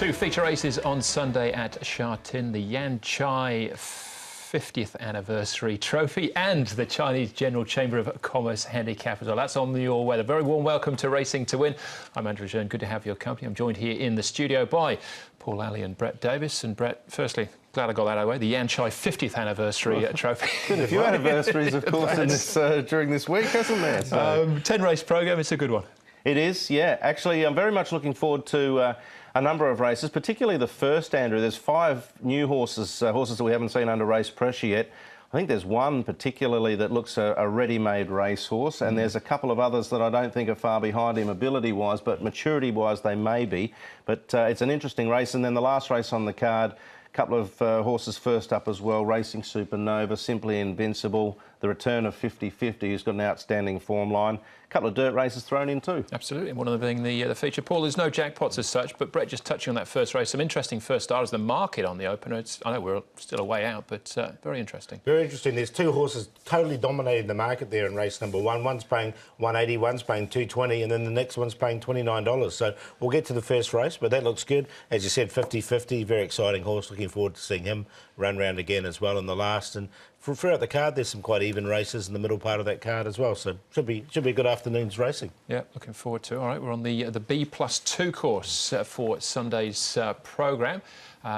Two feature races on Sunday at Sha Tin, the Yan Chai 50th anniversary trophy and the Chinese General Chamber of Commerce handicap as well. That's on the all-weather. Very warm welcome to Racing to Win. I'm Andrew Jeune. Good to have your company. I'm joined here in the studio by Paul Alley and Brett Davis. And Brett, firstly, glad I got that out of the way. The Yan Chai 50th anniversary trophy. Been a few anniversaries, of course, in this, during this week, hasn't there? So. 10 race programme. It's a good one. It is, yeah. Actually, I'm very much looking forward to a number of races, particularly the first, Andrew. There's 5 new horses, horses that we haven't seen under race pressure yet. I think there's one particularly that looks a ready-made racehorse, and there's a couple of others that I don't think are far behind him ability-wise, but maturity-wise they may be. But it's an interesting race. And then the last race on the card, a couple of horses first up as well, Racing Supernova, Simply Invincible, the return of 50-50, who's got an outstanding form line. A couple of dirt races thrown in too. Absolutely, one of them being the feature. Paul, there's no jackpots as such, but Brett, just touching on that first race, some interesting first starters. The market on the opener, I know we're still a way out, but very interesting. Very interesting. There's 2 horses totally dominating the market there in race number 1. One's paying $180, one's paying $220, and then the next one's paying $29. So we'll get to the first race, but that looks good. As you said, 50-50, very exciting horse. Looking forward to seeing him run round again as well in the last. And throughout the card, there's some quite even races in the middle part of that card as well. So should be a good afternoon's racing. Yeah, looking forward to it. All right, we're on the B+2 course for Sunday's programme.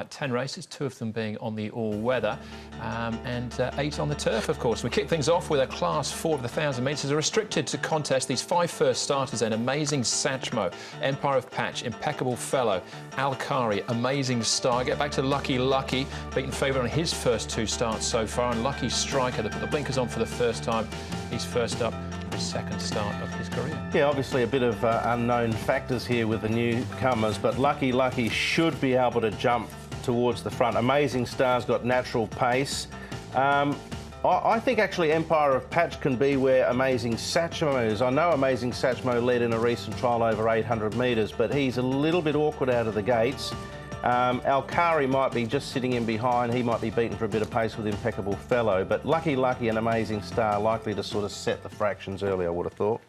10 races, 2 of them being on the all-weather, and 8 on the turf, of course. We kick things off with a Class 4 of the 1,000 metres. Are restricted to contest these 5 first starters then. Amazing Satchmo, Empire of Patch, Impeccable Fellow, Alkari, Amazing Star. Get back to Lucky Lucky, beaten favourite on his first 2 starts so far, and Lucky Striker, they put the blinkers on for the first time. He's first up for his second start of his career. Yeah, obviously a bit of unknown factors here with the newcomers, but Lucky Lucky should be able to jump towards the front. Amazing Star's got natural pace. I think actually Empire of Patch can be where Amazing Satchmo is. I know Amazing Satchmo led in a recent trial over 800 metres, but he's a little bit awkward out of the gates. Alkari might be just sitting in behind. He might be beaten for a bit of pace with Impeccable Fellow, but Lucky Lucky and Amazing Star likely to sort of set the fractions early, I would have thought.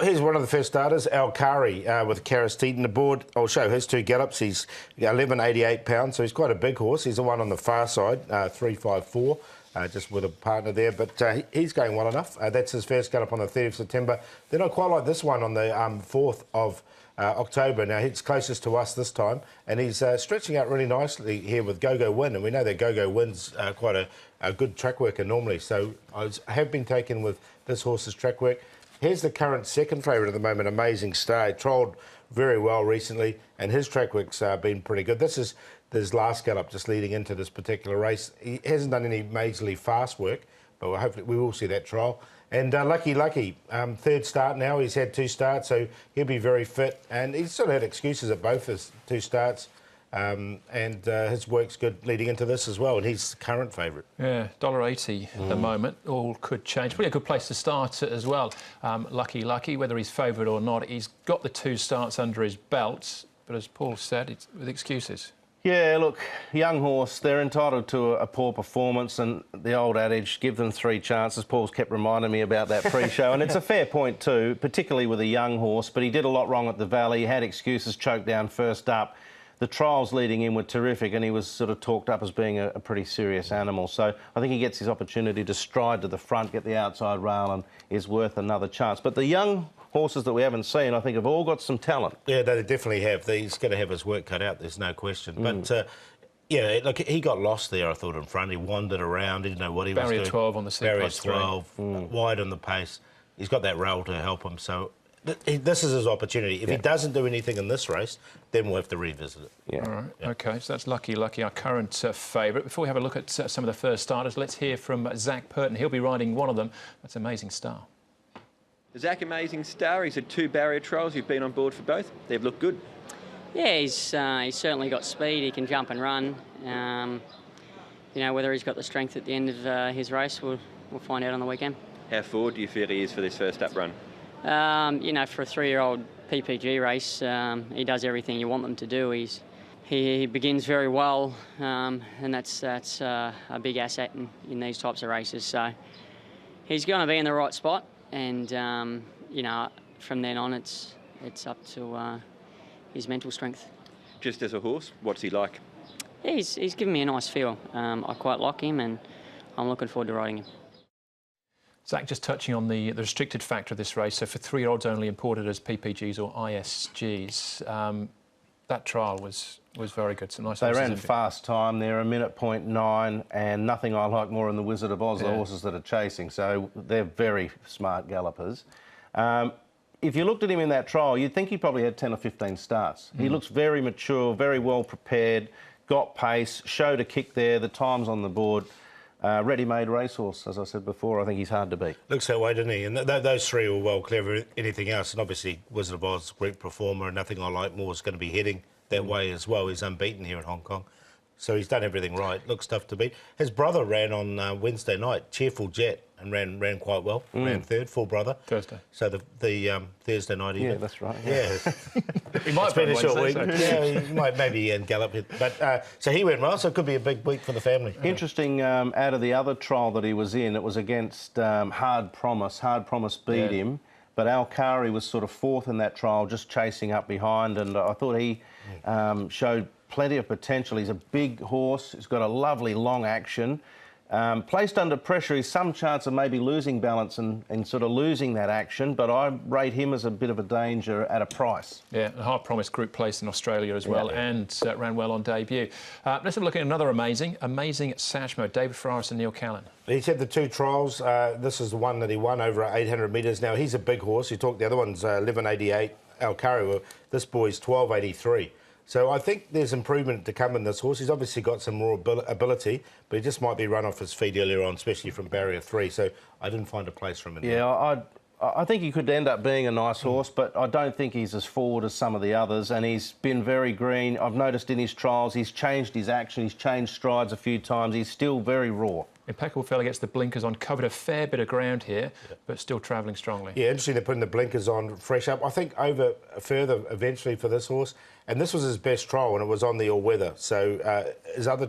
Here's one of the first starters, Alkari, with Caristetin aboard. I'll show his 2 gallops. He's 1188 pounds, so he's quite a big horse. He's the one on the far side, 354, just with a partner there. But he's going well enough. That's his first gallop on the 30th of September. Then I quite like this one on the 4th of October. Now, he's closest to us this time, and he's stretching out really nicely here with Go-Go Win, and we know that Go-Go Win's quite a good track worker normally. So I have been taken with this horse's track work. Here's the current second favourite at the moment, Amazing Star. He trialled very well recently, and his track work's been pretty good. This is his last gallop just leading into this particular race. He hasn't done any majorly fast work, but hopefully we will see that trial. And Lucky Lucky, 3rd start now. He's had 2 starts, so he'll be very fit. And he's sort of had excuses at both his 2 starts. His work's good leading into this as well, and he's the current favourite. Yeah, $1.80 at the moment. All could change. Probably a good place to start as well. Lucky Lucky, whether he's favourite or not, he's got the 2 starts under his belt, but as Paul said, it's with excuses. Yeah, look, young horse, they're entitled to a poor performance, and the old adage, give them 3 chances. Paul's kept reminding me about that pre-show, and it's a fair point too, particularly with a young horse, but he did a lot wrong at the Valley. He had excuses, choked down first up. The trials leading in were terrific, and he was sort of talked up as being a pretty serious animal. So I think he gets his opportunity to stride to the front, get the outside rail, and is worth another chance. But the young horses that we haven't seen, I think, have all got some talent. Yeah, they definitely have. He's going to have his work cut out, there's no question. But, yeah, look, he got lost there, I thought, in front. He wandered around, didn't know what he was doing. Barrier 12 on the C+3. Barrier 12, wide on the pace. He's got that rail to help him, so this is his opportunity. If he doesn't do anything in this race, then we'll have to revisit it. Yeah. All right. Yeah. OK, so that's Lucky Lucky, our current favourite. Before we have a look at some of the first starters, let's hear from Zach Purton. He'll be riding one of them. That's Amazing Star. Zach, Amazing Star. He's had 2 barrier trials. You've been on board for both. They've looked good. Yeah, he's certainly got speed. He can jump and run. You know, whether he's got the strength at the end of his race, we'll find out on the weekend. How forward do you feel he is for this first up run? You know, for a 3-year-old PPG race, he does everything you want them to do. He begins very well, and that's a big asset in these types of races. So he's going to be in the right spot, and you know, from then on, it's up to his mental strength. just as a horse, what's he like? Yeah, he's given me a nice feel. I quite like him, and I'm looking forward to riding him. Zach, just touching on the restricted factor of this race, so for 3-year-olds only imported as PPGs or ISGs, that trial was very good. Some nice They horses ran in fast time. They're a minute 0.9, and nothing I like more in the Wizard of Oz, the horses that are chasing. So they're very smart gallopers. If you looked at him in that trial, you'd think he probably had 10 or 15 starts. He looks very mature, very well prepared, got pace, showed a kick there, the time's on the board. Ready-made racehorse, as I said before. I think he's hard to beat. Looks that way, doesn't he? And those three were well clear of anything else. And obviously, Wizard of Oz, great performer, and Nothing I Like More is going to be heading that way as well. He's unbeaten here in Hong Kong. So he's done everything right. Looks tough to beat. His brother ran on Wednesday night, Cheerful Jet, and ran quite well. Ran third, full brother. Thursday. So the Thursday night evening. Yeah, that's right. Yeah. He might It's been a short week. So. Yeah, he might maybe gallop it. But so he went well, so it could be a big week for the family. Interesting, out of the other trial that he was in, it was against Hard Promise. Hard Promise beat him, but Alkari was sort of fourth in that trial, just chasing up behind, and I thought he showed plenty of potential. He's a big horse. He's got a lovely long action. Placed under pressure, he's some chance of maybe losing balance and sort of losing that action, but I rate him as a bit of a danger at a price. Yeah, a Hard Promise Group placed in Australia as well, and ran well on debut. Let's have a look at another amazing Sashmo, David Ferraris and Neil Callan. He's had the two trials. This is the one that he won over 800 metres. Now, he's a big horse. You talked the other one's 11.88, Alkari. Well, this boy's 12.83. So I think there's improvement to come in this horse. He's obviously got some raw ability, but he just might be run off his feet earlier on, especially from barrier 3. So I didn't find a place for him in there. Yeah, I think he could end up being a nice horse, but I don't think he's as forward as some of the others, and he's been very green. I've noticed in his trials he's changed his action, he's changed strides a few times. He's still very raw. Impeccable fella gets the blinkers on, covered a fair bit of ground here, but still travelling strongly. Yeah, interesting they're putting the blinkers on fresh up. I think over further eventually for this horse, and this was his best trial and it was on the all-weather. So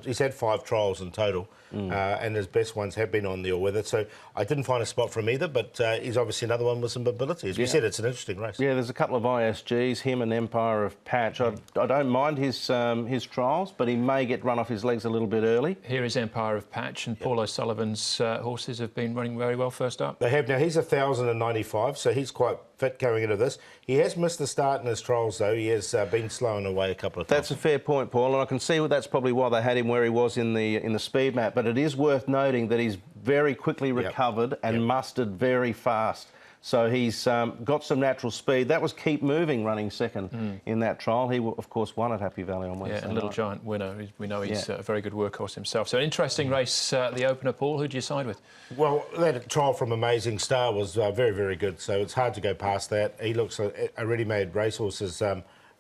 he's had 5 trials in total, and his best ones have been on the all-weather. So I didn't find a spot for him either, but he's obviously another one with some ability. As we said, it's an interesting race. Yeah, there's a couple of ISGs, him and Empire of Patch. I don't mind his trials, but he may get run off his legs a little bit early. Here is Empire of Patch, and Paul O'Sullivan's horses have been running very well first up. They have. Now, he's 1,095, so he's quite fit going into this. He has missed the start in his trials, though. He has been slowing away a couple of times. That's a fair point, Paul, and I can see that's probably why they had him where he was in the speed map. But it is worth noting that he's very quickly recovered and mustered very fast. So he's got some natural speed. That was Keep Moving running second in that trial. He, of course, won at Happy Valley on Wednesday. Yeah, and Little Giant winner. We know he's a very good workhorse himself. So an interesting race, the opener, Paul. Who do you side with? Well, that trial from Amazing Star was very, very good. So it's hard to go past that. He looks a ready-made racehorse, as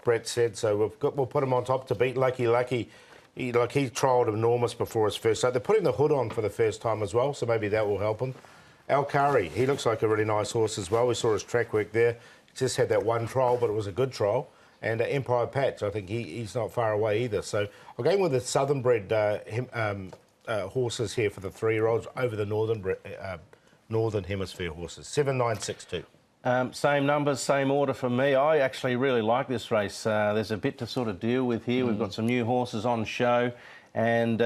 Brett said. So we'll put him on top to beat Lucky Lucky. He trialled enormous before his first start. They're putting the hood on for the first time as well, so maybe that will help him. Alkari, he looks like a really nice horse as well. We saw his track work there. He just had that one trial, but it was a good trial. And Empire Patch, I think he's not far away either. So I'm going with the southern bred horses here for the 3-year-olds over the northern hemisphere horses. 7,962. Same numbers, same order for me. I actually really like this race. There's a bit to sort of deal with here. We've got some new horses on show, and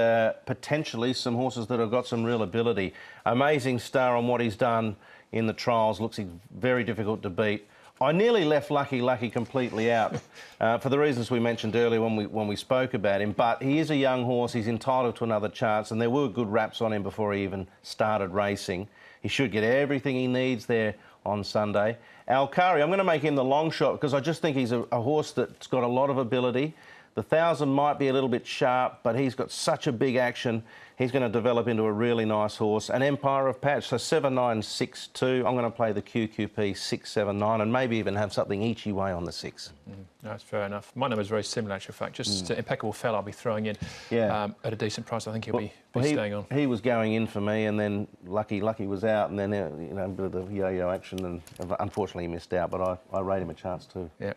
potentially some horses that have got some real ability. Amazing Star on what he's done in the trials looks very difficult to beat. I nearly left Lucky Lucky completely out for the reasons we mentioned earlier when we spoke about him, but he is a young horse, he's entitled to another chance, and there were good raps on him before he even started racing. He should get everything he needs there on Sunday. Alkari, I'm going to make him the long shot because I just think he's a horse that's got a lot of ability. The 1,000 might be a little bit sharp, but he's got such a big action. He's going to develop into a really nice horse. An Empire of Patch, so 7,962. I'm going to play the QQP 679 and maybe even have something eachy way on the 6. That's fair enough. My number's very similar, actually, in fact. Just Impeccable Fell I'll be throwing in at a decent price. I think he'll be staying on. He was going in for me, and then Lucky was out, and then, a bit of the yo-yo action, and unfortunately he missed out, but I rate him a chance too. Yeah.